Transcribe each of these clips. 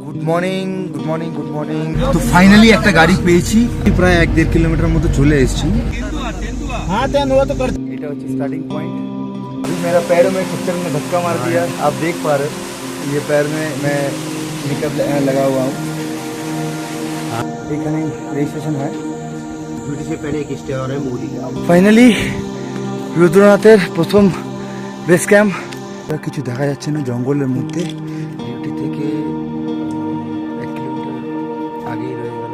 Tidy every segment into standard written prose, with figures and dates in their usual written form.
Good morning good morning good morning. তো finally একটা গাড়ি পেয়েছি, প্রায় 1-1.5 কিলোমিটার মতো চলে এসেছি। এটা হচ্ছে স্টার্টিং পয়েंट। अभी मेरा पैरों में खच्चर ने धक्का मार दिया, आप देख पा रहे हो ये पैर में मैं निकल लगा हुआ हूँ। এখানে রেজিস্ট্রেশন হয়। ब्रिटिश से पहले एक स्टे और है मोदी का। ফাইনালি রুদ্রনাথের প্রথম বেস ক্যাম্প। কিছু দেখা যাচ্ছে না জঙ্গলের মধ্যে, ডিউটি থেকে 1 কিলোমিটার আগেই রয়ে গেল।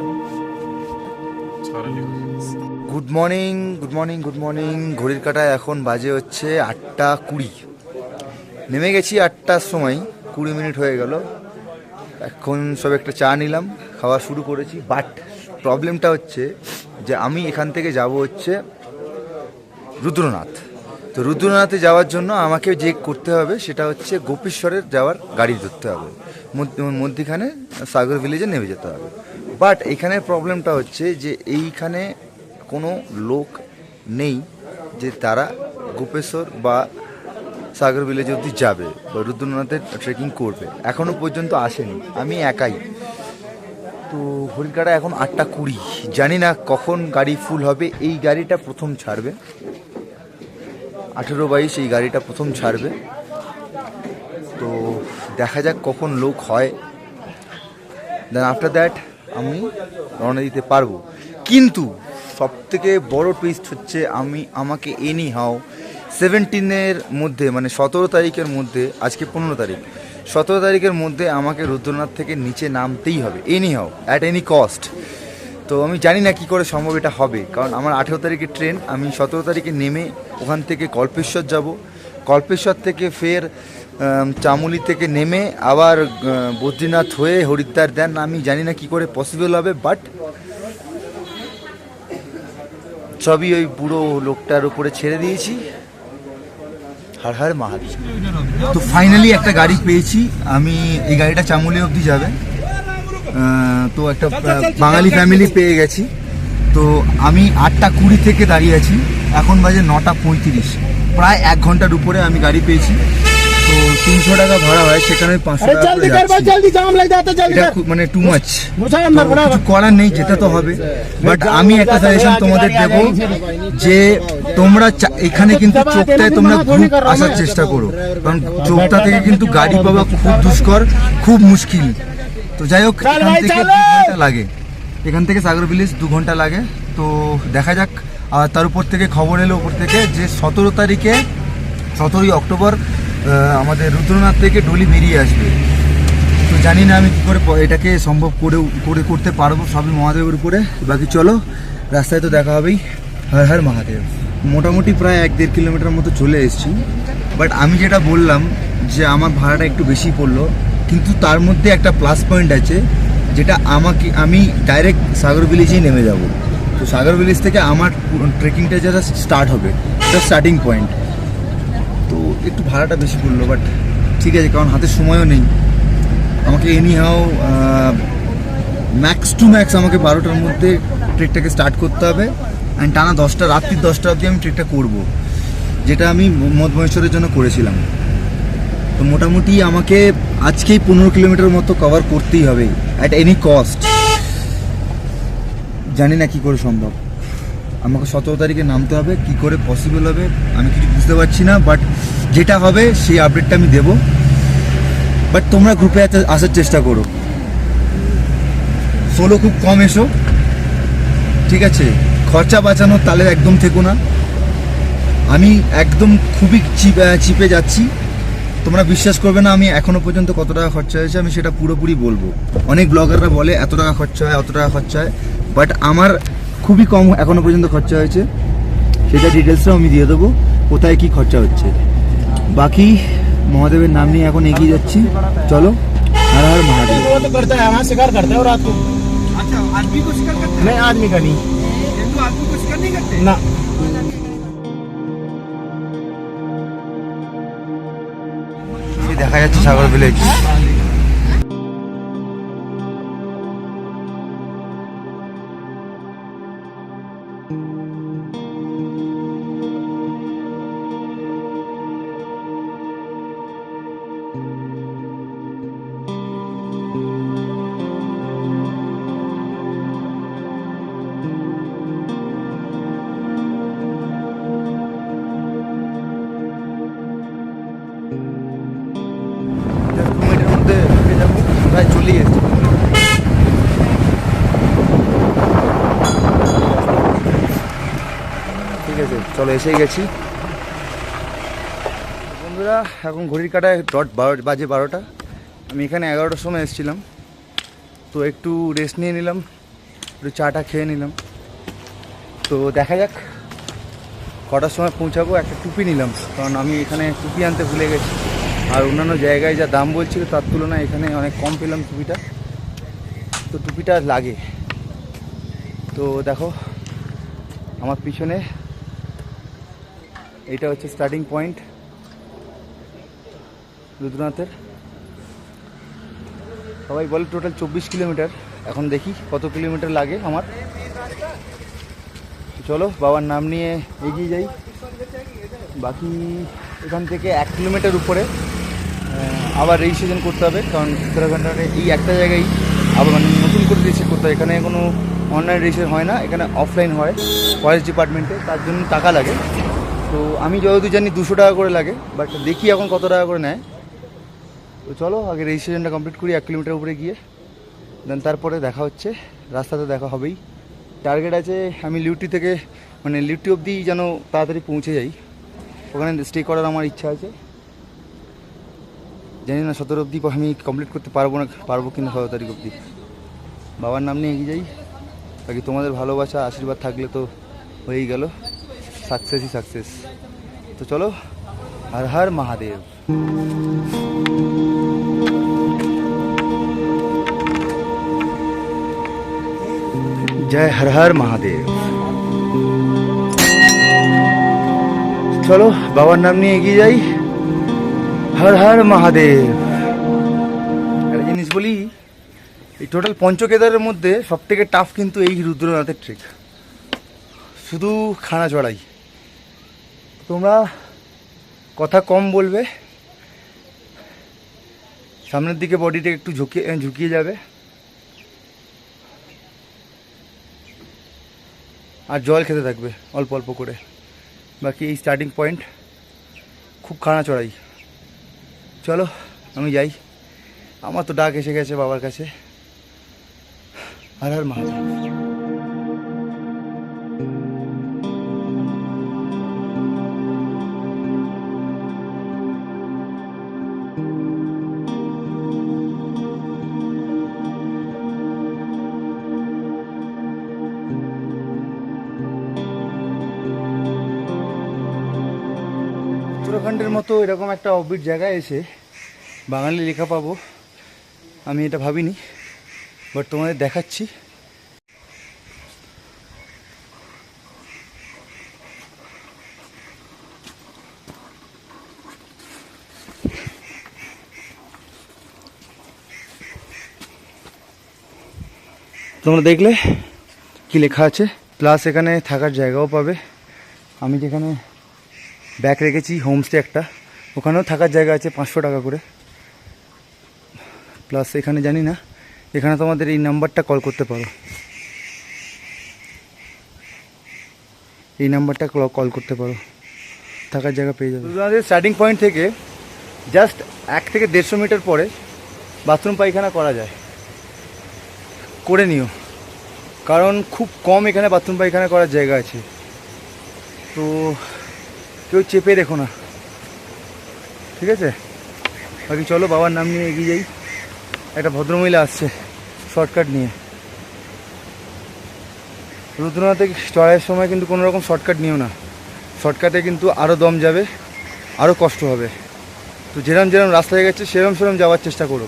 Good morning good morning good morning. ঘড়ির কাঁটায় এখন বাজে হচ্ছে 8:20। নেমে গেছি 8টার সময়, 20 মিনিট হয়ে গেল। এখন সব একটা চা নিলাম, খাওয়া শুরু করেছি। বাট প্রবলেমটা হচ্ছে যে আমি এখান থেকে যাব হচ্ছে রুদ্রনাথ। তো রুদ্রনাথে যাওয়ার জন্য আমাকে যে করতে হবে সেটা হচ্ছে গোপেশ্বরের যাওয়ার গাড়ি ধরতে হবে, মধ্যিখানে সাগর ভিলেজে নেমে যেতে হবে। বাট এখানে প্রবলেমটা হচ্ছে যে এইখানে কোনো লোক নেই যে তারা গোপেশ্বর বা সাগর ভিলেজ অবধি যাবে বা রুদ্রনাথের ট্রেকিং করবে, এখনও পর্যন্ত আসেনি, আমি একাই। তো ঘড়ির কাঁটা এখন 8:20, জানি না কখন গাড়ি ফুল হবে। এই গাড়িটা প্রথম ছাড়বে 18-22, এই গাড়িটা প্রথম ছাড়বে। তো দেখা যাক কখন লোক হয়, দেন আফটার দ্যাট আমি রওনা দিতে পারবো। কিন্তু সবথেকে বড় টুইস্ট হচ্ছে আমাকে এনি হাও 17-এর মধ্যে, মানে 17 তারিখের মধ্যে, আজকে 15 তারিখ, 17 তারিখের মধ্যে আমাকে রুদ্রনাথ থেকে নিচে নামতেই হবে, anyhow, at any cost. তো আমি জানি না কী করে সম্ভব এটা হবে, কারণ আমার 18 তারিখে ট্রেন। আমি 17 তারিখে নেমে ওখান থেকে কল্পেশ্বর যাব, কল্পেশ্বর থেকে ফের চামুলি থেকে নেমে আবার বদ্রীনাথ হয়ে হরিদ্বার, দেন আমি জানি না কী করে পসিবল হবে। বাট সবই ওই বুড়ো লোকটার উপরে ছেড়ে দিয়েছি। হর হর মহাদেব। তো ফাইনালি একটা গাড়ি পেয়েছি আমি, এই গাড়িটা চামুলি অবধি যাবে। তো একটা বাঙালি ফ্যামিলি পেয়ে গেছি। তো আমি 8:20 থেকে দাঁড়িয়ে আছি, এখন বাজে 9:35, প্রায় 1 ঘন্টার উপরে আমি গাড়ি পেয়েছি। তো 300 টাকা ভাড়া হয়, সেখানে 500 টাকা করে যাচ্ছি। এটা মানে টু মাচ, কিছু করার নেই, যেতে তো হবে। বাট আমি একটা সাজেশন তোমাদের দেবো যে তোমরা এখানে কিন্তু চোপতায় তোমরা গ্রুপ আসার চেষ্টা করো, কারণ চোপতা থেকে কিন্তু গাড়ি পাওয়া খুব দুষ্কর, খুব মুশকিল। তো যাই হোক, এখান থেকে 2 ঘন্টা লাগে, এখান থেকে সাগর ভিলেজ 2 ঘন্টা লাগে। তো দেখা যাক। আর তার উপর থেকে খবর এলো উপর থেকে যে 17 তারিখে 17ই অক্টোবর আমাদের রুদ্রনাথ থেকে ডলি বেরিয়ে আসবে। তো জানি না আমি কী করে এটাকে সম্ভব করতে পারবো, সবই মহাদেবের উপরে। বাকি চলো, রাস্তায় তো দেখা হবেই। হর হর মহাদেব। মোটামুটি প্রায় 1-1.5 কিলোমিটার মতো চলে এসেছি। বাট আমি যেটা বললাম যে আমার ভাড়াটা একটু বেশি পড়লো, কিন্তু তার মধ্যে একটা প্লাস পয়েন্ট আছে, যেটা আমি ডাইরেক্ট সাগর ভিলেজেই নেমে যাব। তো সাগর ভিলেজ থেকে আমার ট্রেকিংটা যেটা স্টার্ট হবে, এটা স্টার্টিং পয়েন্ট। তো একটু ভাড়াটা বেশি পড়লো, বাট ঠিক আছে, কারণ হাতে সময়ও নেই। আমাকে এনি হাও ম্যাক্স টু ম্যাক্স আমাকে 12টার মধ্যে ট্রেকটাকে স্টার্ট করতে হবে, অ্যান্ড টানা রাত্রি 10টা অবধি আমি ট্রেকটা করবো, যেটা আমি মধুমহেশ্বরের জন্য করেছিলাম। তো মোটামুটি আমাকে আজকেই 15 কিলোমিটার মতো কভার করতেই হবে, অ্যাট এনি কস্ট। জানি না কী করে সম্ভব, আমাকে 17 তারিখে নামতে হবে, কি করে পসিবল হবে আমি কিছু বুঝতে পারছি না। বাট যেটা হবে সেই আপডেটটা আমি দেবো। বাট তোমরা গ্রুপে আসার চেষ্টা করো, সোলো খুব কম এসো, ঠিক আছে? খরচা বাঁচানোর তালে একদম থেকো না। আমি একদম খুবই চিপে যাচ্ছি, তোমরা বিশ্বাস করবে না আমি এখনো পর্যন্ত কত টাকা খরচা হয়েছে আমি সেটা পুরোপুরি বলবো। অনেক ব্লগাররা বলে এত টাকা খরচা হয়, অত টাকা খরচা হয়, বাট আমার খুবই কম এখনো পর্যন্ত খরচা হয়েছে। সেটা ডিটেলসটাও আমি দিয়ে দেবো, কোথায় কি খরচা হচ্ছে। বাকি মহাদেবের নাম নিয়ে এখন এগিয়ে যাচ্ছি, চলো। হর হর মহাদেব। দেখা যাচ্ছে সাগর ভিলেজ। বললেই এসছি। ঠিক আছে, চলো এসেই গেছি বন্ধুরা। এখন ঘড়ির কাঁটায় বাজে 12টা। আমি এখানে 11টার সময় এসেছিলাম, তো একটু রেস্ট নিয়ে নিলাম, একটু চাটা খেয়ে নিলাম। তো দেখা যাক কটার সময় পৌঁছাবো। একটা টুপি নিলাম, কারণ আমি এখানে টুপি আনতে ভুলে গেছি, আর অন্যান্য জায়গায় যা দাম বলছিল তার তুলনায় এখানে অনেক কম পেলাম টুপিটা। তো টুপিটা লাগে। তো দেখো আমার পিছনে এটা হচ্ছে স্টার্টিং পয়েন্ট রুদ্রনাথের। সবাই বলে টোটাল 24 কিলোমিটার। এখন দেখি কত কিলোমিটার লাগে আমার। চলো বাবার নাম নিয়ে এগিয়ে যাই। বাকি এখান থেকে 1 কিলোমিটার উপরে আবার রেজিস্ট্রেশন করতে হবে, কারণ উত্তরাখণ্ডের এই একটা জায়গায় আবার মানে নতুন করে রেজিস্ট্রেশন করতে হয়। এখানে কোনো অনলাইন রেজিস্ট্রেশন হয় না, এখানে অফলাইন হয় ফরেস্ট ডিপার্টমেন্টে, তার জন্য টাকা লাগে। তো আমি যতদূর জানি 200 টাকা করে লাগে, বাট দেখি এখন কত টাকা করে নেয়। তো চলো আগে রেজিস্ট্রেশনটা কমপ্লিট করি 1 কিলোমিটার উপরে গিয়ে, দেন তারপরে দেখা হচ্ছে। রাস্তাতে দেখা হবেই। টার্গেট আছে আমি লিউটি থেকে মানে লিউটি অবধি যেন তাড়াতাড়ি পৌঁছে যাই, ওখানে স্টে করার আমার ইচ্ছা আছে। জানি না 17 অবধি আমি কমপ্লিট করতে পারবো কি না 17 তারিখ অবধি। বাবার নাম নিয়ে এগিয়ে যাই। বাকি তোমাদের ভালোবাসা আশীর্বাদ থাকলে তো হয়েই গেল, সাকসেসই সাকসেস। তো চলো, হর হর মহাদেব। জয় হর হর মহাদেব। চলো বাবার নাম নিয়ে এগিয়ে যাই। হর হর মহাদেব। একটা জিনিস বলি, এই টোটাল পঞ্চকেদারের মধ্যে সব থেকে টাফ কিন্তু এই রুদ্রনাথের ট্রেক, শুধু খানা চড়াই। তোমরা কথা কম বলবে, সামনের দিকে বডিটা একটু ঝুঁকিয়ে যাবে, আর জল খেতে থাকবে অল্প অল্প করে। বাকি এই স্টার্টিং পয়েন্ট খুব খাড়া চড়াই। চলো আমি যাই, আমার তো ডাক এসে গেছে বাবার কাছে। হর হর মহাদেব। উত্তরাখণ্ডের মতো এরকম একটা অফবিট জায়গায় এসে বাঙালি লেখা পাবো আমি এটা ভাবিনি, বাট তোমাদের দেখাচ্ছি। তোমরা দেখলে কি লেখা আছে, প্লাস এখানে থাকার জায়গাও পাবে। আমি যেখানে ব্যাগ রেখেছি হোমস্টে একটা, ওখানেও থাকার জায়গা আছে 500 টাকা করে। প্লাস এখানে জানি না, এখানে তোমাদের এই নাম্বারটা কল করতে পারো, এই নাম্বারটা কল করতে পারো, থাকার জায়গা পেয়ে যাবে। তোমাদের স্টার্টিং পয়েন্ট থেকে জাস্ট 1 থেকে 150 মিটার পরে বাথরুম পায়খানা করা যায়, করে নিও, কারণ খুব কম এখানে বাথরুম পায়খানা করার জায়গা আছে। তো কেউ চেপে রেখো না, ঠিক আছে? বাকি চলো বাবার নাম নিয়ে এগিয়ে যাই। একটা ভদ্রমহিলা আসছে শর্টকাট নিয়ে। রুদ্রনাথে চড়াইয়ের সময় কিন্তু কোনো রকম শর্টকাট নিও না, শর্টকাটে কিন্তু আরও দম যাবে, আরও কষ্ট হবে। তো যেরম যেরম রাস্তায় গেছে সেরম সেরম যাওয়ার চেষ্টা করো।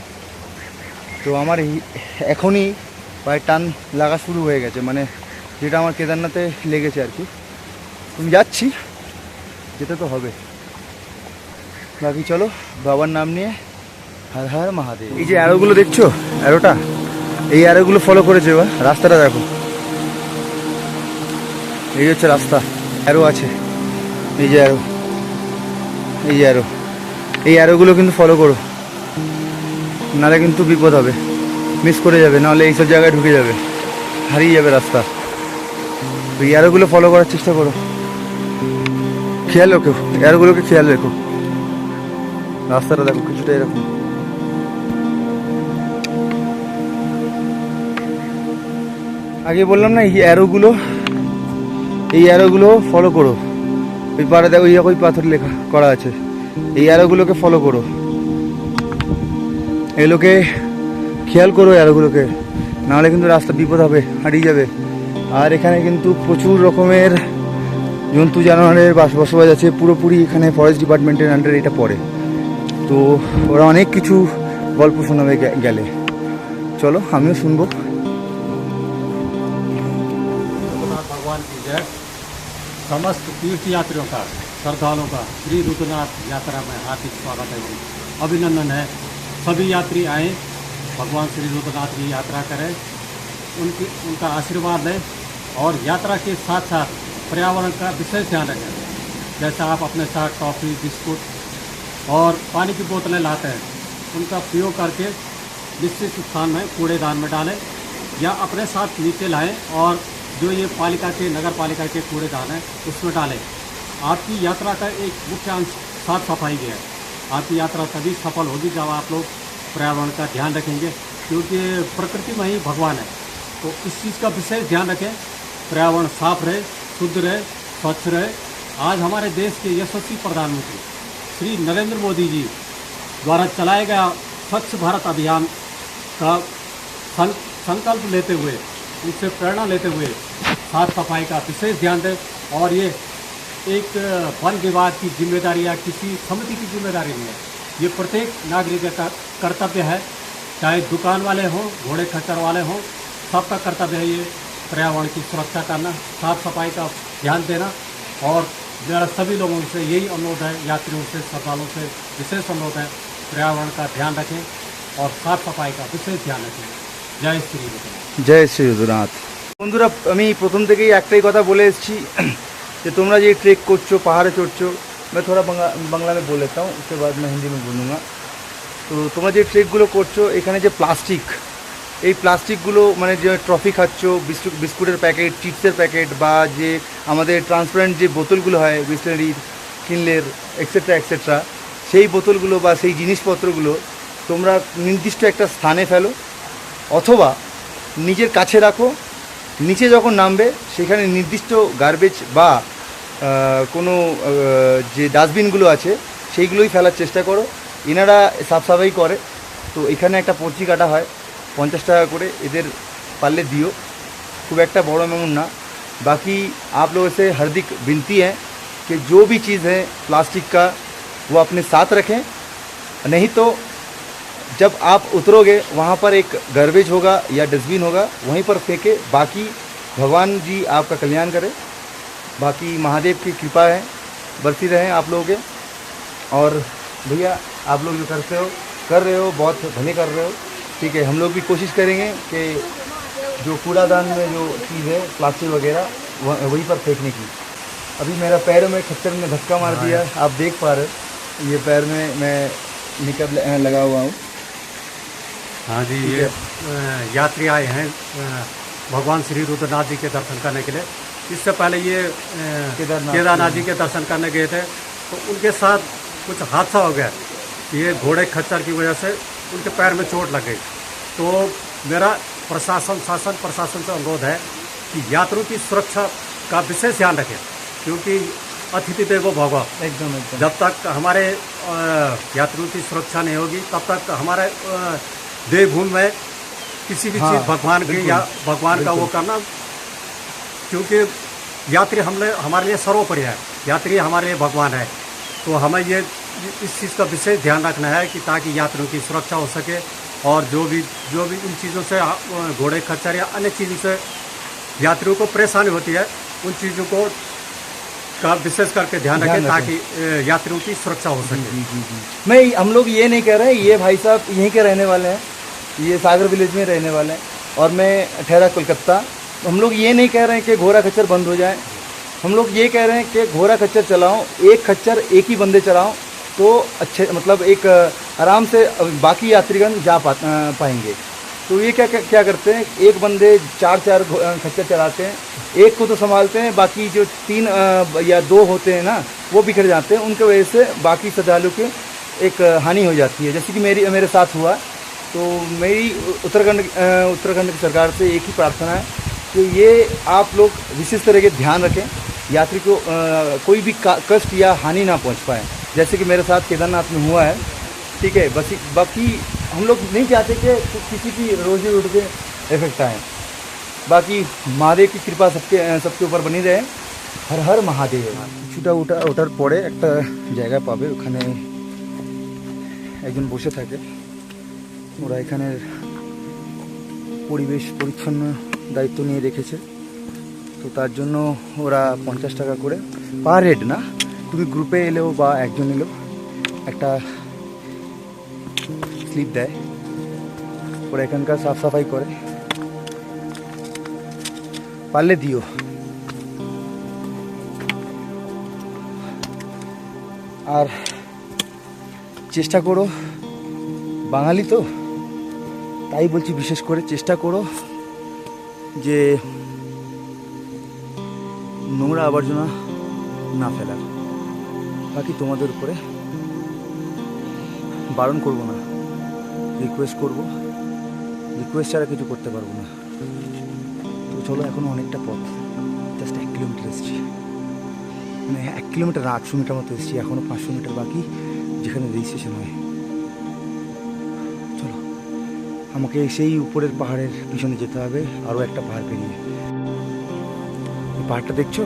তো আমার এখনই পায়ে টান লাগা শুরু হয়ে গেছে, মানে যেটা আমার কেদারনাথে লেগেছে আর কি। তুমি যাচ্ছি, যেতে তো হবে। বাকি চলো বাবার নাম নিয়ে হর হর মহাদেব। এই যে অ্যারোগুলো দেখছো, অ্যারোটা, এই অ্যারোগুলো ফলো করে যাবা। রাস্তাটা দেখো, এই হচ্ছে রাস্তা, অ্যারো আছে, এই যে অ্যারো, এই যে অ্যারো, এই অ্যারোগুলো কিন্তু ফলো করো, নাহলে কিন্তু বিপদ হবে, মিস করে যাবে, নাহলে এইসব জায়গায় ঢুকে যাবে, হারিয়ে যাবে রাস্তা। এই অ্যারোগুলো ফলো করার চেষ্টা করো, খেয়াল রেখো, অ্যারোগুলোকে খেয়াল রেখো। রাস্তাটা দেখো কিছুটা এরকম। আগে বললাম না এই অ্যারোগুলো ফলো করো। ওই পাড়ে দেখো ওই পাথর লেখা করা আছে, এই অ্যারোগুলোকে ফলো করো, এগুলোকে খেয়াল করো অ্যারোগুলোকে, নাহলে কিন্তু রাস্তা বিপদ হবে, হারিয়ে যাবে। আর এখানে কিন্তু প্রচুর রকমের জন্তু জানোয়ারের বসবাস আছে, পুরোপুরি এখানে ফরেস্ট ডিপার্টমেন্টের আন্ডারে এটা পড়ে। তো ওরা অনেক কিছু গল্প শোনাবে গেলে, চলো আমিও শুনবো। भगवान की जय। समस्त तीर्थ यात्रियों का, श्रद्धालुओं का श्री रुद्रनाथ यात्रा में हार्दिक स्वागत है, अभिनंदन है। सभी यात्री आए, भगवान श्री रुद्रनाथ की यात्रा करें, उनका आशीर्वाद लें और यात्रा के साथ साथ पर्यावरण का विशेष ध्यान रखें। जैसे आप अपने साथ टॉफ़ी, बिस्कुट और पानी की बोतलें लाते हैं, उनका प्रयोग करके निश्चित स्थान में कूड़ेदान में डालें या अपने साथ नीचे लाएं और जो ये पालिका के, नगर पालिका के कूड़ेदान है उसमें डालें। आपकी यात्रा का एक मुख्य अंश साफ सफाई भी है। आपकी यात्रा तभी सफल होगी जब आप लोग पर्यावरण का ध्यान रखेंगे, क्योंकि प्रकृति में ही भगवान है। तो इस चीज़ का विशेष ध्यान रखें, पर्यावरण साफ रहे, शुद्ध रहे, स्वच्छ रहे। आज हमारे देश के यशस्वी प्रधानमंत्री श्री नरेंद्र मोदी जी द्वारा चलाया गया स्वच्छ भारत अभियान का संकल्प लेते हुए, उससे प्रेरणा लेते हुए साफ सफाई का विशेष ध्यान दें। और ये एक वन विभाग की जिम्मेदारी या किसी समिति की जिम्मेदारी नहीं है, ये प्रत्येक नागरिक का कर्तव्य है, चाहे दुकान वाले हों, घोड़े खच्चर वाले हों, सबका कर्तव्य है ये पर्यावरण की सुरक्षा करना, साफ सफाई का ध्यान देना। और मेरा सभी लोगों से यही अनुरोध है, यात्रियों से, श्रद्धालुओं से विशेष अनुरोध है, पर्यावरण का ध्यान रखें और साफ सफाई का विशेष ध्यान रखें। जय श्री रुद्रनाथ। জয় শ্রী রঘুনাথ। বন্ধুরা, আমি প্রথম থেকেই একটাই কথা বলে এসেছি যে তোমরা যে ট্রেক করছো, পাহাড়ে চড়ছো, मैं थोड़ा বাংলা में बोल लेता हूँ, उसके बाद मैं हिंदी में बोलूँगा। তো তোমরা যে ট্রেকগুলো করছো, এখানে যে প্লাস্টিক, এই প্লাস্টিকগুলো মানে যে ট্রফি খাচ্ছ, বিস্কুটের প্যাকেট, চিপসের প্যাকেট বা যে আমাদের ট্রান্সপারেন্ট যে বোতলগুলো হয় বিসলারি, কিনলের এক্সেট্রা এক্সেট্রা, সেই বোতলগুলো বা সেই জিনিসপত্রগুলো তোমরা নির্দিষ্ট একটা স্থানে ফেলো, অথবা নিজের কাছে রাখো। নিচে যখন নামবে সেখানে নির্দিষ্ট গার্বেজ বা কোনো যে ডাস্টবিনগুলো আছে সেইগুলোই ফেলার চেষ্টা করো। এনারা সাফ সাফাই করে, তো এখানে একটা পর্চি কাটা হয় 50 টাকা করে, এদের পারলে দিও, खूब एक बड़ा अमाउंट ना। बाकी आप लोगों से हार्दिक विनती है कि जो भी चीज़ है प्लास्टिक का वो अपने साथ रखें, नहीं तो जब आप उतरोगे वहाँ पर एक गार्बेज होगा या डस्टबिन होगा, वहीं पर फेंके। बाकी भगवान जी आपका कल्याण करें, बाकी महादेव की कृपा है, बरती रहें आप लोगों के। और भैया आप लोग जो कर रहे हो बहुत भले कर रहे हो, ठीक है। हम लोग भी कोशिश करेंगे कि जो कूड़ादान में जो चीज़ है प्लास्टिक वगैरह वहीं पर फेंकने की। अभी मेरा पैर में खच्चर ने धक्का मार दिया, आप देख पा रहे हो, ये पैर में मैं निकल लगा हुआ हूँ। हाँ जी, ये यात्री आए हैं भगवान श्री रुद्रनाथ जी के दर्शन करने के लिए। इससे पहले ये केदारनाथ जी के दर्शन करने गए थे, तो उनके साथ कुछ हादसा हो गया। ये घोड़े खच्चर की वजह से उनके पैर में चोट लग गई। तो मेरा प्रशासन से अनुरोध है कि यात्रियों की सुरक्षा का विशेष ध्यान रखें, क्योंकि अतिथि देवो भव। एकदम जब तक हमारे यात्रियों की सुरक्षा नहीं होगी तब तक हमारे देवभूमि में किसी भी चीज़ भगवान की या भगवान का वो करना, क्योंकि यात्री हमारे लिए सर्वोपरि है, यात्री हमारे लिए भगवान है। तो हमें ये इस चीज़ का विशेष ध्यान रखना है कि ताकि यात्रियों की सुरक्षा हो सके, और जो भी इन चीज़ों से घोड़े खच्चर या अन्य चीज़ों से यात्रियों को परेशानी होती है, उन चीज़ों को का विशेष करके ध्यान रखें ताकि यात्रियों की सुरक्षा हो सके। मैं हम लोग ये नहीं कह रहे हैं, ये भाई साहब यहीं के रहने वाले हैं, ये सागर विलेज में रहने वाले हैं, और मैं ठहरा कोलकाता। तो हम लोग ये नहीं कह रहे हैं कि घोड़ा खच्चर बंद हो जाए, हम लोग ये कह रहे हैं कि घोड़ा खच्चर चलाओ, एक खच्चर एक ही बंदे चलाओ तो अच्छे, मतलब एक आराम से बाकी यात्रीगण जा पाएंगे। तो ये क्या करते हैं, एक बंदे चार खच्चर चलाते हैं, एक को तो संभालते हैं, बाकी जो 3 या 2 होते हैं ना वो बिखर जाते हैं, उनके वजह से बाकी श्रद्धालु की एक हानि हो जाती है, जैसे कि मेरे साथ हुआ। तो मेरी उत्तराखंड की सरकार से एक ही प्रार्थना है तो ये आप लोग विशेष तरह के ध्यान रखें, यात्री को कोई भी कष्ट या हानि ना पहुंच पाए, जैसे कि मेरे साथ केदारनाथ में हुआ है। ठीक है, बस बाकी हम लोग नहीं चाहते कि किसी की रोजी रोटी पे इफेक्ट आए। बाकी महादेव की कृपा सबके ऊपर बनी रहे। हर हर महादेव। কিছুটা ওঠার পরে একটা জায়গা পাবে, ওখানে একজন বসে থাকে। ওরা এখানের পরিবেশ পরিচ্ছন্ন দায়িত্ব নিয়ে রেখেছে, তো তার জন্য ওরা 50 টাকা করে পার হেড, না তুমি গ্রুপে এলেও বা একজন এলেও একটা স্লিপ দেয়। ওরা এখানকার সাফ সাফাই করে, পারলে দিও। আর চেষ্টা করো, বাঙালি তো তাই বলছি, বিশেষ করে চেষ্টা করো যে নোংরা আবর্জনা না ফেলার। বাকি তোমাদের উপরে, বারণ করব না, রিকোয়েস্ট করব, রিকোয়েস্ট ছাড়া কিছু করতে পারবো না। তো চলো, এখনও অনেকটা পথ, জাস্ট 1 কিলোমিটার এসেছি, মানে 1 কিলোমিটার 800 মিটার মতো এসেছি, এখনও 500 মিটার বাকি যেখানে রেজিস্ট্রেশন হয়। চলো, আমাকে সেই উপরের পাহাড়ের পিছনে যেতে হবে, আরও একটা পাহাড় পেরিয়ে। এই পাহাড়টা দেখছো,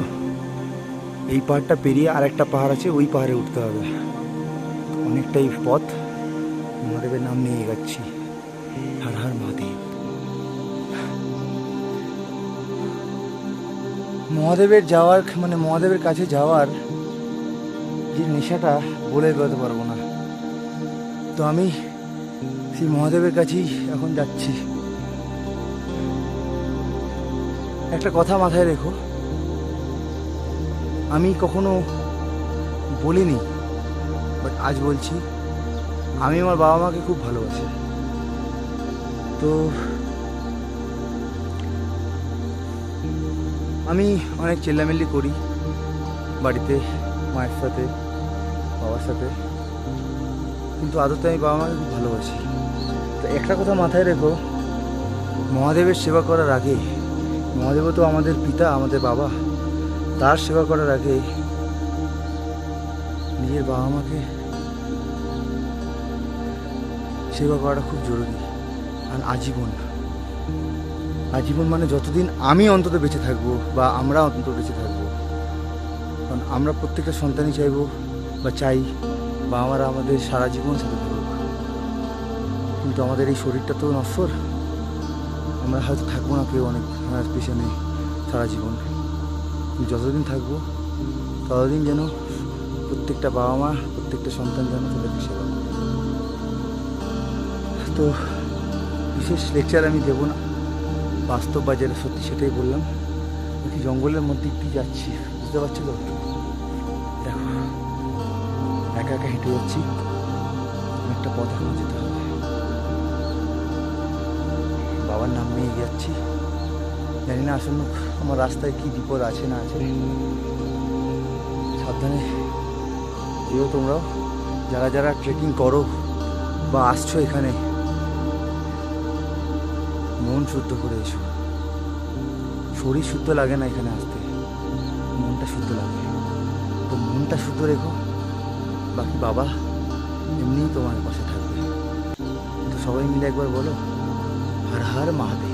এই পাহাড়টা পেরিয়ে আর একটা পাহাড় আছে, ওই পাহাড়ে উঠতে হবে। অনেকটাই পথ, মহাদেবের নাম নিয়ে এগাচ্ছি। হর হর মহাদেব। মহাদেবের যাওয়ার মানে মহাদেবের কাছে যাওয়ার যে নেশাটা বলে বোঝাতে পারবো না। তো আমি সেই মহাদেবের কাছেই এখন যাচ্ছি। একটা কথা মাথায় রেখো, আমি কখনো বলিনি, বাট আজ বলছি, আমি আমার বাবা মাকে খুব ভালোবাসি। তো আমি অনেক চেল্লামেল্লি করি বাড়িতে, মায়ের সাথে, বাবার সাথে, কিন্তু আদতে আমি বাবা মাকে খুব ভালোবাসি। তো একটা কথা মাথায় রেখো, মহাদেবের সেবা করার আগে, মহাদেব তো আমাদের পিতা, আমাদের বাবা, তার সেবা করার আগে নিজের বাবা মাকে সেবা করাটা খুব জরুরি। আর আজীবন, আজীবন মানে যতদিন আমি অন্তত বেঁচে থাকবো, বা আমরা অন্তত বেঁচে থাকবো। কারণ আমরা প্রত্যেকটা সন্তানই চাইবো বা চাই বা আমরা আমাদের সারা জীবন সাথে থাকবো। কিন্তু আমাদের এই শরীরটা তো নশ্বর, আমরা হয়তো থাকবো না কেউ অনেক পেছনে সারা জীবন। যতদিন থাকবো ততদিন যেন প্রত্যেকটা বাবা মা, প্রত্যেকটা সন্তান যেন তাদেরকে সেবা করে। তো বিশেষ লেকচার আমি দেবো না, বাস্তব বা যেটা সত্যি সেটাই বললাম। দেখি জঙ্গলের মধ্যে কি যাচ্ছি, বুঝতে পারছি তো? দেখো, একা একা হেঁটে যাচ্ছি, অনেকটা পথ এখন যেতে হবে। বাবার নাম নিয়ে যাচ্ছি, জানি না আসন্ন আমার রাস্তায় কি বিপদ আছে না আছে। সাবধানে যেও তোমরাও, যারা যারা ট্রেকিং করো বা আসছো এখানে, মন শুদ্ধ করে এসো। শরীর শুদ্ধ লাগে না এখানে আসতে, মনটা শুদ্ধ লাগে। তো মনটা শুদ্ধ রেখো, বাকি বাবা এমনিই তোমার পাশে থাকবে। তো সবাই মিলে একবার বলো, হর হর মহাদেব।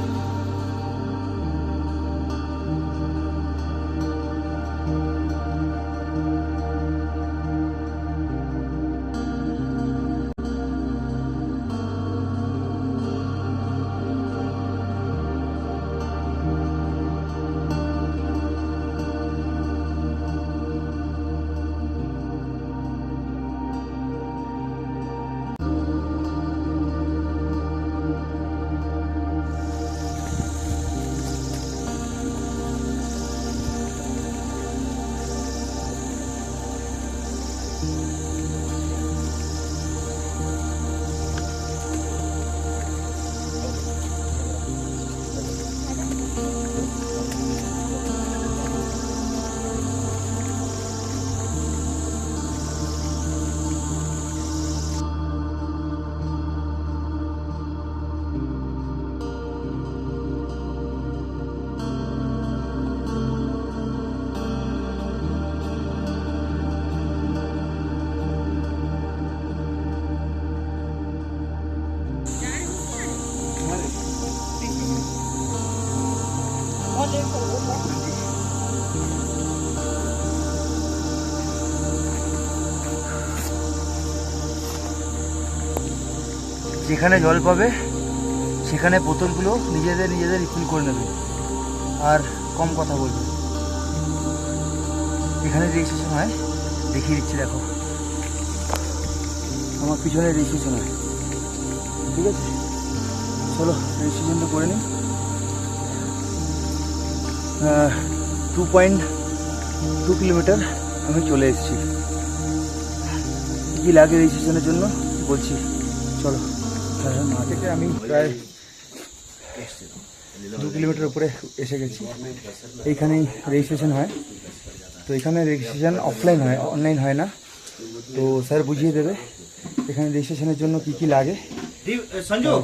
যেখানে জল পাবে সেখানে বোতলগুলো নিজেদের রিফিল করে নেবে আর কম কথা বলবে। এখানে রেজিস্ট্রেশন হয়, দেখিয়ে দিচ্ছি, দেখো আমার পিছনে রেজিস্ট্রেশন হয়, ঠিক আছে? চলো রেজিস্ট্রেশনটা করে নিই। 2.2 কিলোমিটার আমি চলে এসেছি। কী লাগে রেজিস্ট্রেশনের জন্য বলছি, চলো। মা থেকে আমি প্রায় 2 কিলোমিটার উপরে এসে গেছি। এইখানেই রেজিস্ট্রেশন হয়। তো এখানে রেজিস্ট্রেশন অফলাইন হয়, অনলাইন হয় না। তো স্যার বুঝিয়ে দেবে এখানে রেজিস্ট্রেশনের জন্য কী কী লাগে,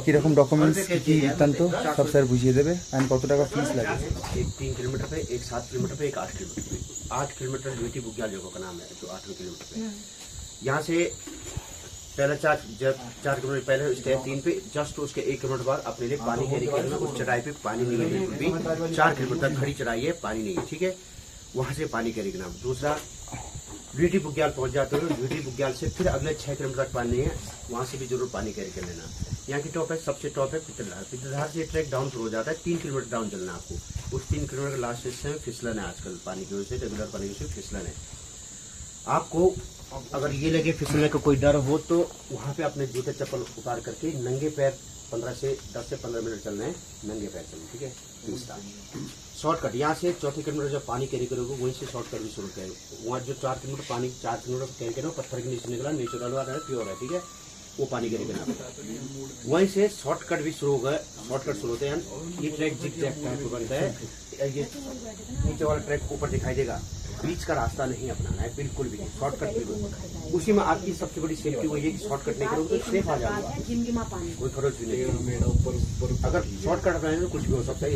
কীরকম ডকুমেন্টস, কী বৃত্তান্ত, সব স্যার বুঝিয়ে দেবে। অ্যান্ড কত টাকা ফিস লাগে। एक 3 किलोमीटर पे, एक 7 किलोमीटर पे, एक 8 किलोमीटर पे। 8 किलोमीटर ड्यूटी बुग्याल जगह का नाम है, जो 8वें किलोमीटर पे। यहाँ से पहला 4 किलोमीटर पहले स्टेप 3 पे, जस्ट उसके 1 किलोमीटर बाद अपने लिए पानी कैरी करना। उस चढ़ाई पे पानी नहीं है बिल्कुल भी। 4 किलोमीटर तक खड़ी चढ़ाई है, पानी नहीं है, ठीक है? वहाँ से पानी कैरी करना। दूसरा, ब्यूटी बुग्याल पहुंच जाते हो, ब्यूटी बुग्याल से फिर अगले 6 किलोमीटर तक पानी है, वहाँ से भी जरूर पानी कैरी कर लेना। यहाँ की टॉप है, सबसे टॉप है पितरधार। पितरधार से ट्रैक डाउन शुरू हो जाता है, 3 किलोमीटर डाउन चलना है आपको। उस 3 किलोमीटर लास्ट स्टेशन में फिसलन है, आजकल पानी की वजह से, रेगुलर पानी की वजह से फिसलन है। आपको अगर ये लगे फिसलने का कोई डर हो तो वहाँ पे अपने जूते चप्पल उतार करके नंगे पैर 10 से 15 मिनट चलना है, नंगे पैर चलना, ठीक है? शॉर्टकट यहाँ से 4 किलोमीटर जब पानी कैरी करोगे वहीं से शॉर्टकट भी शुरू करें। वहाँ जो 4 किलोमीटर पानी 4 किलोमीटर कैरी करो, पत्थर के नीचे निकला, नेचुरल वाला है, प्योर है, ठीक है? वो पानी कैरी करना वहीं से शॉर्टकट भी शुरू होगा। शॉर्टकट शुरू होते हैं, ये ट्रैक जिग जैग टाइप बनता है। ये नीचे वाला ट्रैक ऊपर दिखाई देगा, बीच का रास्ता नहीं अपनाना है बिल्कुल भी, शॉर्टकट भी। उसी में आपकी सबसे बड़ी सेफ्टी वही है कि शॉर्टकट नहीं करोगे तो सेफ आ जाएगा, कोई खरोच भी नहीं। अगर शॉर्टकट अपनाए तो कुछ भी हो सकता है।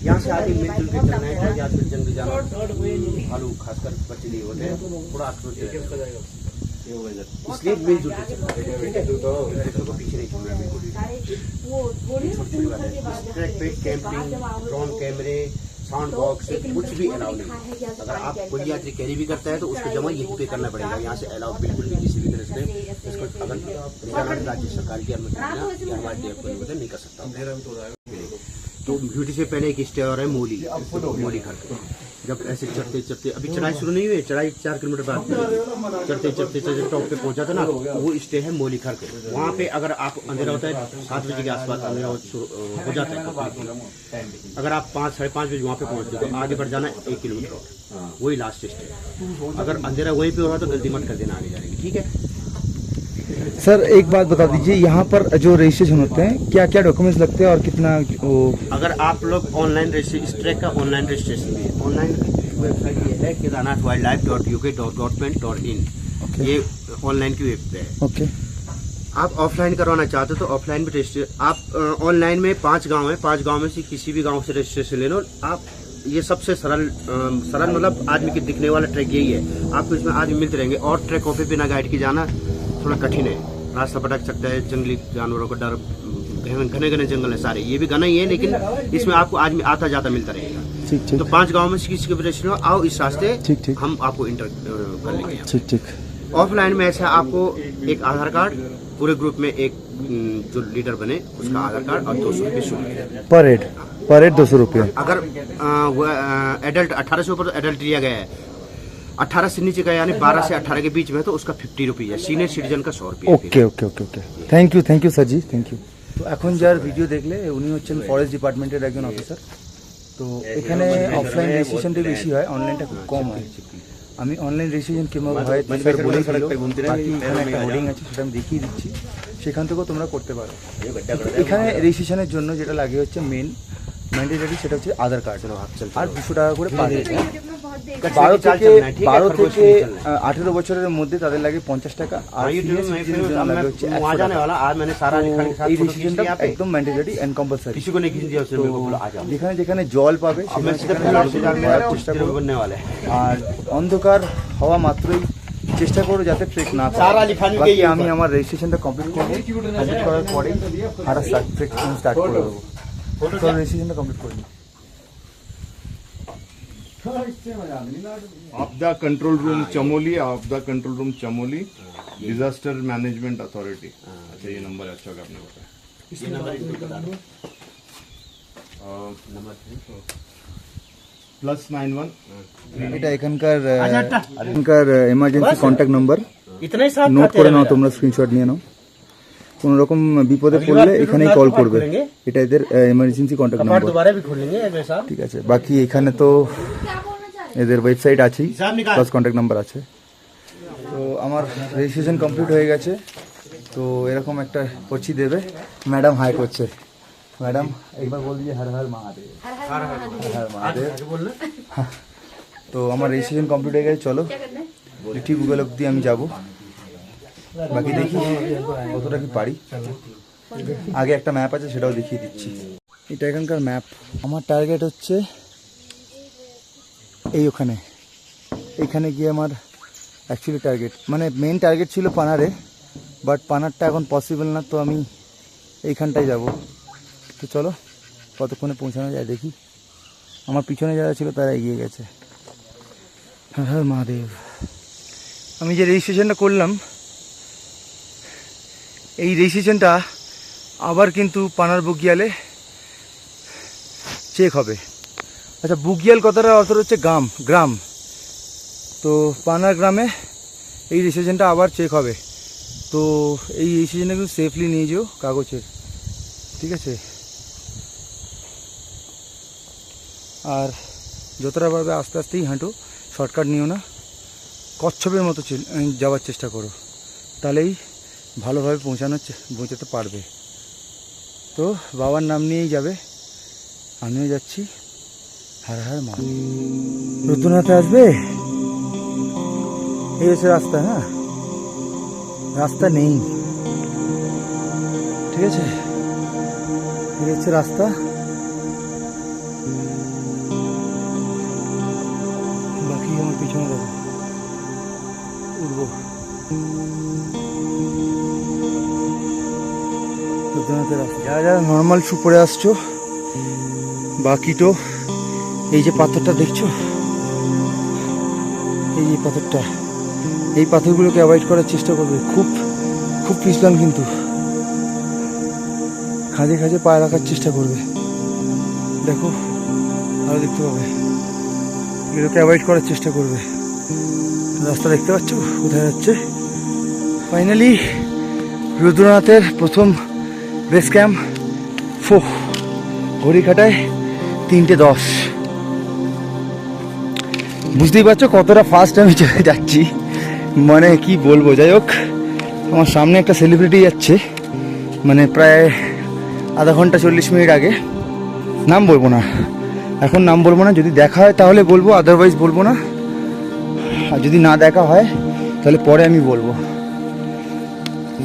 यहाँ से आगे मिलजुल के चलना है, या फिर जंगली जानवर, भालू खासकर बच्चे नहीं होते हैं, थोड़ा आक्रोश इसलिए मिलजुल के चलना है, ठीक है? दूसरों को पीछे नहीं छोड़ना बिल्कुल भी। छोटी बात है, इस ट्रैक पे कैंपिंग, ड्रोन कैमरे, साउंड बॉक्स कुछ भी अलाउ नहीं। अगर आप कोई यात्री कैरी भी करता है तो उसको जमा यहीं पे करना पड़ेगा। यहाँ से अलाउ बिल्कुल भी किसी भी तरह से इसको अगर राज्य सरकार की अनुमति बिना या हमारे डीएफ को अनुमति नहीं कर सकता। तो ब्यूटी से पहले एक स्टे और है मोली घर। जब ऐसे चढ़ते चढ़ते, अभी चढ़ाई शुरू नहीं हुई, चढ़ाई 4 किलोमीटर बाद चढ़ते चढ़ते टॉप पे पहुंचा था ना, वो स्टे है मोली घर के। वहाँ पे अगर आप अंधेरा होता है 7 बजे के आसपास अंधेरा हो जाता है। अगर आप 5 साढ़े 5 बजे वहाँ पे पहुँचते तो आगे बढ़ जाना 1 किलोमीटर और, वही लास्ट स्टे है। अगर अंधेरा वहीं पे हो रहा तो गलती मत कर देना आगे जाने की, ठीक है? सर एक बात बता दीजिए, यहाँ पर जो रजिस्ट्रेशन होते हैं क्या क्या डॉक्यूमेंट्स लगते हैं और कितना अगर आप लोग ऑनलाइन इस ट्रैक का ऑनलाइन रजिस्ट्रेशन भी है। ऑनलाइन वेबसाइट ये है kedarnathwildlife.uk.gov.in, ये ऑनलाइन की वेब है। ओके। आप ऑफलाइन करवाना चाहते हो तो ऑफलाइन भी रजिस्ट्रेशन। आप ऑनलाइन में 5 गांव है, 5 गांव में से किसी भी गांव से रजिस्ट्रेशन ले लो आप। ये सबसे सरल मतलब आदमी के दिखने वाला ट्रैक यही है। आपको इसमें आदमी मिलते रहेंगे, और ट्रैकों पे बिना गाइड के जाना थोड़ा कठिन है, रास्ता भटक सकता है, जंगली जानवरों का डर, घने घने जंगल है सारे, ये भी घना ही है, लेकिन इसमें आपको आदमी आता जाता मिलता रहेगा। ठीक ठीक। तो 5 गांव में से किसी के रजिस्ट्रेशन आओ इस रास्ते, ठीक ठीक, हम आपको इंटर कर लेंगे। ठीक ठीक। ऑफलाइन में ऐसा आपको एक आधार कार्ड, पूरे ग्रुप में एक जो लीडर बने उसका आधार कार्ड और 200 रुपये शुल्क पर हेड 200 रुपये। अगर एडल्ट 18 से ऊपर तो एडल्ट लिया गया है, 18 से नीचे का यानी 12 से 18 के बीच में तो उसका 50 रुपये है, सीनियर सिटीजन का 100 रुपये। Okay okay okay okay, thank you sir ji, thank you. তো এখন যার ভিডিও দেখলে উনি হচ্ছেন ফরেস্ট ডিপার্টমেন্টের একজন অফিসার। তো এখানে অফলাইন রেজিস্ট্রেশনটা বেশি হয়, অনলাইনটা খুব কম হয়। আমি অনলাইন রেজিস্ট্রেশন কীভাবে হয় স্যার বলে দিল, বাকি এখানে একটা হোর্ডিং আছে সেটা আমি দেখিয়ে দিচ্ছি, সেখান থেকেও তোমরা করতে পারো। এখানে রেজিস্ট্রেশনের জন্য যেটা লাগে হচ্ছে ম্যান্ডেটরি, সেটা হচ্ছে আধার কার্ড আর 200 টাকা করে পার হেড। 12 থেকে 18 বছরের মধ্যে তাদের লাগে 50 টাকা, আর সিনিয়র সিটিজেনের জন্য লাগে হচ্ছে 100 টাকা। এই রেজিস্ট্রেশনটা একদম ম্যান্ডেটরি এন্ড কম্পালসারি। যেখানে যেখানে জল পাবে সেখানে চেষ্টা করবো, আর অন্ধকার হওয়া মাত্রই চেষ্টা করো যাতে ট্রেক না পাই। আমি আমার রেজিস্ট্রেশনটা কমপ্লিট করবো, কমপ্লিট করার পরেই ট্রেক স্টার্ট করে দেবো। রেজিস্ট্রেশনটা কমপ্লিট করে নিই। आपदा कंट्रोल रूम चमोली, आपदा control room Chamoli, disaster management authority. अच्छा ये नंबर अच्छा होगा आपने बताया। ये नंबर इनको बता दो। नंबर +91 এটা এখানকার এমার্জেন্সি কন্ট্যাক্ট নাম্বার, इतना ही साथ নোট खाते করে हैं নাও मेरा। তোমরা, স্ক্রিনশট নিয়ে নাও। কোনো রকম বিপদে পড়লে এখানেই কল করবে, এটা এদের এমার্জেন্সি কন্ট্যাক্ট कपाट নাম্বার। दोबारा भी खोल लेंगे अगले साल। ঠিক আছে, বাকি এখানে তো এদের ওয়েবসাইট আছেই, প্লাস কন্ট্যাক্ট নাম্বার আছে। তো আমার রেজিস্ট্রেশন কমপ্লিট হয়ে গেছে। তো এরকম একটা করছি দেবে। ম্যাডাম হাই করছে। ম্যাডাম একবার বল দিয়ে হর হর মহাদেব। হর হর মহাদেব। তো আমার রেজিস্ট্রেশন কমপ্লিট হয়ে গেছে। চলো ঠিক গুগল অব্দি আমি যাব, বাকি দেখি কতটা কি পারি। আগে একটা ম্যাপ আছে, সেটাও দেখিয়ে দিচ্ছি। এটা এখানকার ম্যাপ। আমার টার্গেট হচ্ছে এইখানে গিয়ে আমার অ্যাকচুয়ালি টার্গেট, মানে মেন টার্গেট ছিল পানারে, বাট পানারটা এখন পসিবল না, তো আমি এইখানটায় যাব। তো চলো কতক্ষণে পৌঁছানো যায় দেখি। আমার পিছনে যারা ছিল তারা এগিয়ে গেছে। হর হর মহাদেব। আমি যে রেজিস্ট্রেশনটা করলাম, এই রেজিস্ট্রেশনটা আবার কিন্তু পানার বুগিয়ালে চেক হবে। আচ্ছা, বুগিয়াল কথাটা অর্থ হচ্ছে গ্রাম। তো পানার গ্রামে এই রেজিস্ট্রেশনটা আবার চেক হবে। তো এই রেজিস্ট্রেশনটা কিন্তু সেফলি নিয়ে যেও কাগজের, ঠিক আছে? আর যতটা পারবে আস্তে আস্তেই হাঁটো, শর্টকাট নিও না, কচ্ছপের মতো যাওয়ার চেষ্টা করো, তাহলেই ভালোভাবে পৌঁছাতে পারবে। তো বাবার নাম নিয়েই যাবে, আমিও যাচ্ছি। হর হর মা। রুদ্রনাথে আসবে, এই হচ্ছে রাস্তা। হ্যাঁ, রাস্তা নেই, ঠিক আছে? এই হচ্ছে রাস্তা। বাকি আমার পিছনে দেখো, উঠবো। যারা নর্মাল শু পরে আসছো, বাকি তো এই যে পাথরটা দেখছো, এই যে পাথরটা, এই পাথরগুলোকে অ্যাভয়েড করার চেষ্টা করবে। খুব পিছলাম, কিন্তু খাঁজে পায়ে রাখার চেষ্টা করবে। দেখো আরো দেখতে পাবে, এগুলোকে অ্যাভয়েড করার চেষ্টা করবে। রাস্তা দেখতে পাচ্ছ কোথায় যাচ্ছে। ফাইনালি রুদ্রনাথের প্রথম বেস ক্যাম্প। ঘড়ি কাটায় 3:10। বুঝতেই পারছো কতটা ফাস্ট আমি চলে যাচ্ছি, মানে কি বলবো। যাই হোক, আমার সামনে একটা সেলিব্রিটি যাচ্ছে, মানে প্রায় আধা ঘন্টা 40 মিনিট আগে। নাম বলবো না, এখন নাম বলবো না। যদি দেখা হয় তাহলে বলবো, আদারওয়াইজ বলবো না। আর যদি না দেখা হয় তাহলে পরে আমি বলবো।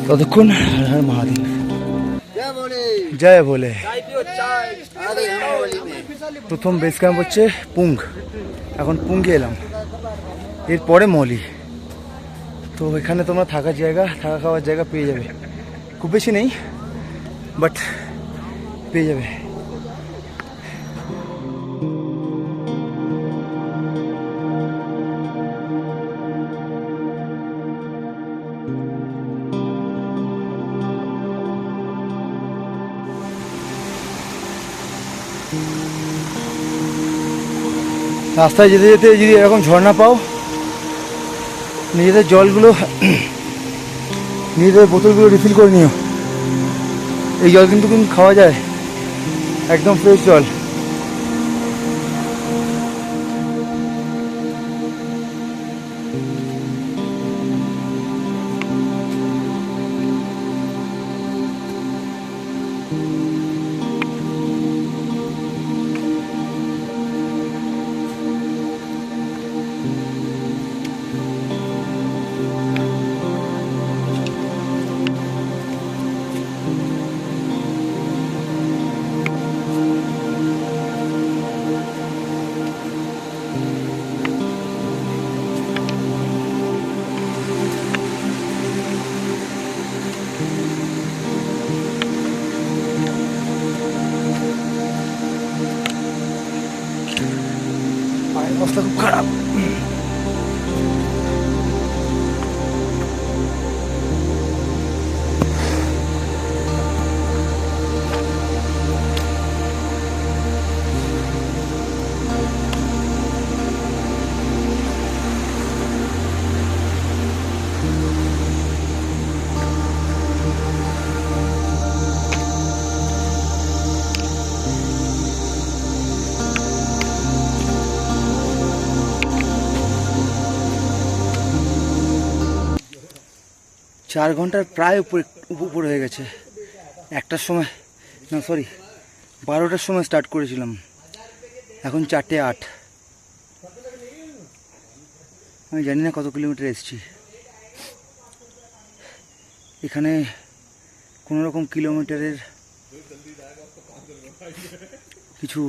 ততক্ষণ হর হর মহাদেব, জয় ভোলে। প্রথম বেস ক্যাম্প হচ্ছে পুঙ্গ। এখন পুঙ্গে এলাম, এরপরে মলি। তো এখানে তোমরা থাকা খাওয়ার জায়গা পেয়ে যাবে। খুব বেশি নেই, বাট পেয়ে যাবে। রাস্তায় যেতে যেতে যদি এরকম ঝর্ণা পাও, নিজেদের জলগুলো, নিজেদের বোতলগুলো রিফিল করে নিও। এই জল কিন্তু খাওয়া যায়, একদম ফ্রেশ জল। অবস্থা খুব খারাপ। চার ঘন্টার প্রায় উপরে হয়ে গেছে। 1টার সময়, না সরি 12টার সময় স্টার্ট করেছিলাম, এখন 4:08। আমি জানি না কত কিলোমিটার এসেছি। এখানে কোনো রকম কিলোমিটারের কিছু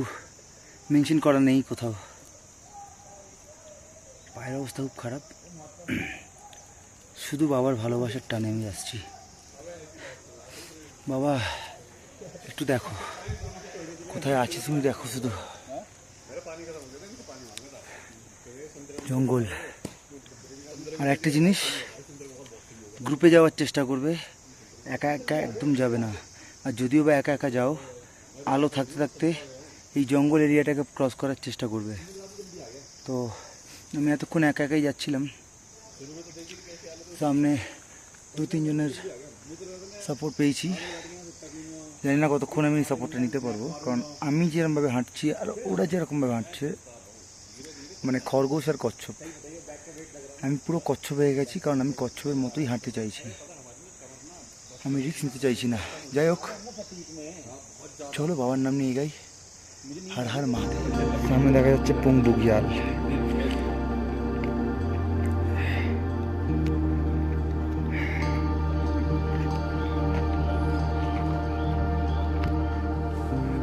মেনশন করা নেই কোথাও। পায়ের অবস্থা খুব খারাপ, শুধু বাবার ভালোবাসার টানে আমি আসছি। বাবা একটু দেখো কোথায় আছিস, তুমি দেখো শুধু জঙ্গল। আর একটা জিনিস, গ্রুপে যাওয়ার চেষ্টা করবে, একা একা একদম যাবে না। আর যদিও বা একা একা যাও, আলো থাকতে থাকতে এই জঙ্গল এরিয়াটাকে ক্রস করার চেষ্টা করবে। তো আমি এতক্ষণ একা একাই যাচ্ছিলাম, সামনে 2-3 জনের সাপোর্ট পেয়েছি। জানি না কতক্ষণ আমি সাপোর্টটা নিতে পারবো, কারণ আমি যেরকমভাবে হাঁটছি আর ওরা যেরকমভাবে হাঁটছে, মানে খরগোশ আর কচ্ছপ। আমি পুরো কচ্ছপ হয়ে গেছি, কারণ আমি কচ্ছপের মতোই হাঁটতে চাইছি, আমি রিস্ক নিতে চাইছি না। যাই হোক, চলো বাবার নাম নিয়ে গাই হর হর মহাদেব। সামনে দেখা যাচ্ছে পুং বুগিয়াল।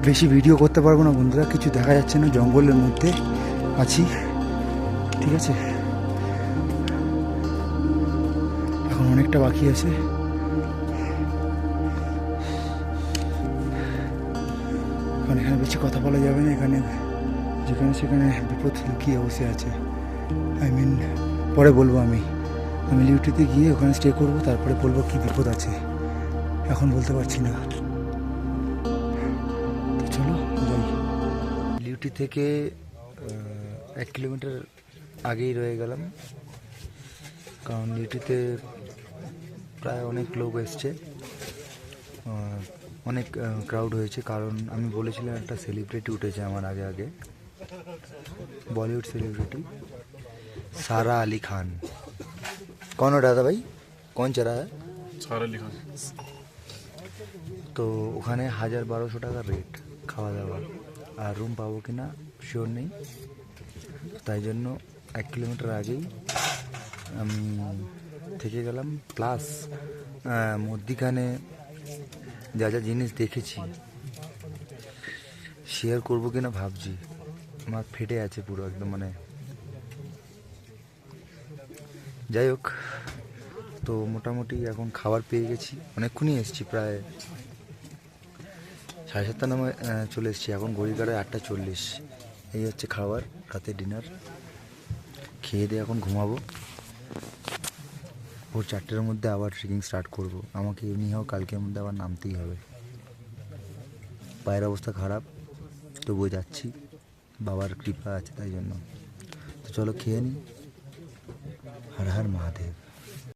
বেশি ভিডিও করতে পারবো না বন্ধুরা, কিছু দেখা যাচ্ছে না, জঙ্গলের মধ্যে আছি, ঠিক আছে। এখন অনেকটা বাকি আছে। কারণ এখানে বেশি কথা বলা যাবে না, এখানে যেখানে সেখানে বিপদ লুকিয়ে বসে আছে। পরে বলবো। আমি লিউটিতে গিয়ে ওখানে স্টে করবো, তারপরে বলবো কি বিপদ আছে, এখন বলতে পারছি না। চলো যাই। লিউটি থেকে 1 কিলোমিটার আগেই রয়ে গেলাম, কারণ লিউটিতে প্রায় অনেক লোক এসছে, অনেক ক্রাউড হয়েছে। কারণ আমি বলেছিলাম একটা সেলিব্রিটি উঠেছে আমার আগে আগে, বলিউড সেলিব্রিটি सारा अली खान। कौन उड़ा था भाई, कौन चढ़ा है? सारा अली खान। তো ওখানে 1000-1200 টাকা রেট খাওয়া দাওয়া, আর রুম পাবো কি না শিওর নেই। তাই জন্য 1 কিলোমিটার আগেই আমি থেকে গেলাম। প্লাস মধ্যিখানে যা যা জিনিস দেখেছি শেয়ার করবো কিনা ভাবছি, আমার ফেটে আছে পুরো একদম, মানে যাই হোক। তো মোটামুটি এখন খাবার পেয়ে গেছি, অনেকক্ষণই এসেছি, প্রায় 7:30 নামে চলে এসেছি। এখন ঘড়ি কাটায় 8:40। এই হচ্ছে খাবার, রাতে ডিনার। খেয়ে দিয়ে এখন ঘুমাবো, ভোর 4টের মধ্যে আবার ট্রেকিং স্টার্ট করব। আমাকে এমনি হোক কালকের মধ্যে আবার নামতেই হবে। পায়ের অবস্থা খারাপ, তবুও যাচ্ছি, বাবার কৃপা আছে তাই জন্য। তো চলো খেয়ে নিই। হর হর মহাদেব।